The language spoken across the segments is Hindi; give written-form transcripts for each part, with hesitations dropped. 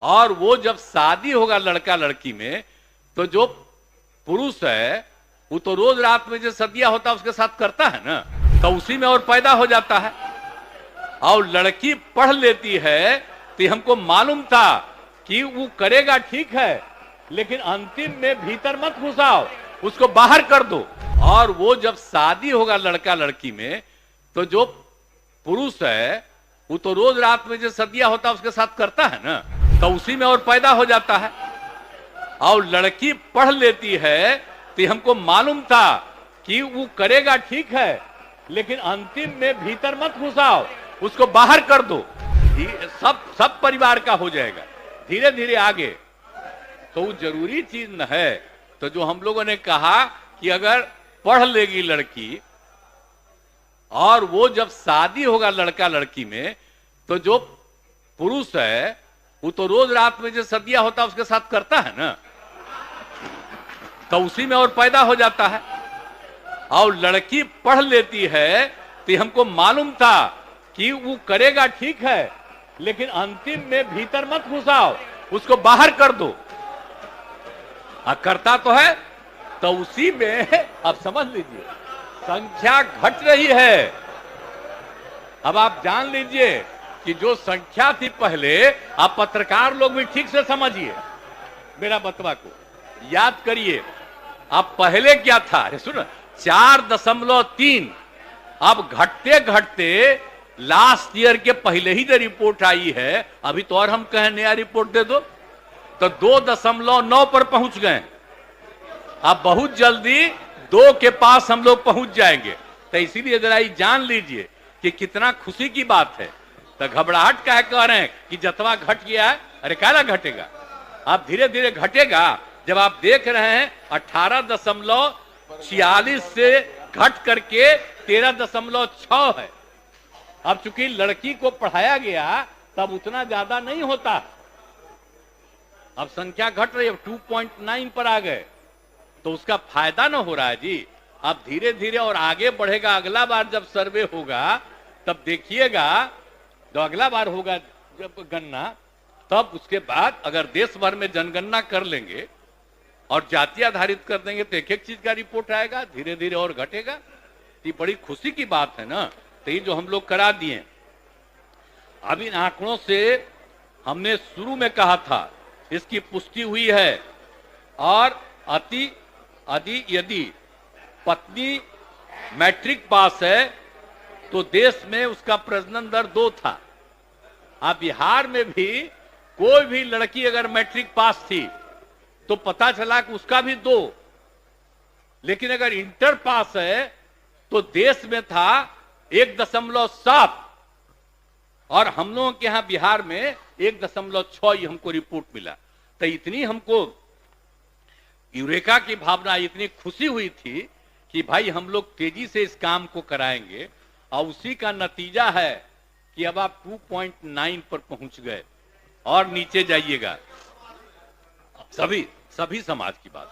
और वो जब शादी होगा लड़का लड़की में, तो जो पुरुष है वो तो रोज रात में जो सदिया होता है उसके साथ करता है ना, तो उसी में और पैदा हो जाता है। और लड़की पढ़ लेती है तो हमको मालूम था कि वो करेगा ठीक है, लेकिन अंतिम में भीतर मत घुसाओ, उसको बाहर कर दो। और वो जब शादी होगा लड़का लड़की में, तो जो पुरुष है वो तो रोज रात में जो सदिया होता है उसके साथ करता है ना, तो उसी में और पैदा हो जाता है। और लड़की पढ़ लेती है तो हमको मालूम था कि वो करेगा ठीक है, लेकिन अंतिम में भीतर मत घुसाओ, उसको बाहर कर दो। सब परिवार का हो जाएगा धीरे धीरे आगे। तो वो जरूरी चीज न है। तो जो हम लोगों ने कहा कि अगर पढ़ लेगी लड़की और वो जब शादी होगा लड़का लड़की में, तो जो पुरुष है वो तो रोज रात में जो सदिया होता है उसके साथ करता है ना, तो उसी में और पैदा हो जाता है। और लड़की पढ़ लेती है तो हमको मालूम था कि वो करेगा ठीक है, लेकिन अंतिम में भीतर मत घुसाओ, उसको बाहर कर दो। करता तो है, तो उसी में अब समझ लीजिए संख्या घट रही है। अब आप जान लीजिए कि जो संख्या थी पहले, आप पत्रकार लोग भी ठीक से समझिए मेरा बतवा को, याद करिए। अब पहले क्या था, अरे सुनो, 4.3। अब घटते घटते लास्ट ईयर के पहले ही जो रिपोर्ट आई है, अभी तो और हम कहें नया रिपोर्ट दे दो, तो 2.9 पर पहुंच गए। अब बहुत जल्दी 2 के पास हम लोग पहुंच जाएंगे। तो इसीलिए जरा जान लीजिए कि कितना खुशी की बात है। तो घबराहट का कह रहे हैं कि जतवा घट गया है, अरे काला घटेगा, अब धीरे धीरे घटेगा। जब आप देख रहे हैं 18.46 से घट करके 13.6 है। अब चूंकि लड़की को पढ़ाया गया तब उतना ज्यादा नहीं होता, अब संख्या घट रही है, 2.9 पर आ गए, तो उसका फायदा ना हो रहा है जी। अब धीरे धीरे और आगे बढ़ेगा। अगला बार जब सर्वे होगा तब देखिएगा, जो अगला बार होगा जब गणना, तब उसके बाद अगर देश भर में जनगणना कर लेंगे और जाति आधारित कर देंगे तो एक एक चीज का रिपोर्ट आएगा, धीरे धीरे और घटेगा। ये बड़ी खुशी की बात है ना। तो ये जो हम लोग करा दिए, अब इन आंकड़ों से हमने शुरू में कहा था, इसकी पुष्टि हुई है। और यदि पत्नी मैट्रिक पास है तो देश में उसका प्रजनन दर 2 था। अब बिहार में भी कोई भी लड़की अगर मैट्रिक पास थी तो पता चला कि उसका भी 2, लेकिन अगर इंटर पास है तो देश में था 1.7, और हम लोगों के यहां बिहार में 1.6 हमको रिपोर्ट मिला। तो इतनी हमको यूरेका की भावना, इतनी खुशी हुई थी कि भाई हम लोग तेजी से इस काम को कराएंगे। और उसी का नतीजा है कि अब आप 2.9 पर पहुंच गए और नीचे जाइएगा। सभी समाज की बात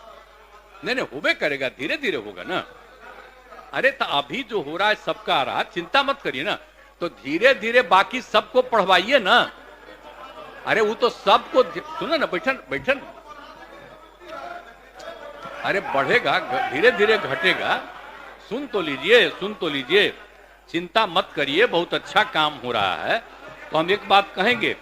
नहीं होबे करेगा, धीरे धीरे होगा ना। अरे तो अभी जो हो रहा है सबका आ रहा, चिंता मत करिए ना। तो धीरे धीरे बाकी सबको पढ़वाइए ना। अरे वो तो सबको सुनो ना, बैठन अरे बढ़ेगा, धीरे धीरे घटेगा। सुन तो लीजिए, चिंता मत करिए, बहुत अच्छा काम हो रहा है। तो हम एक बात कहेंगे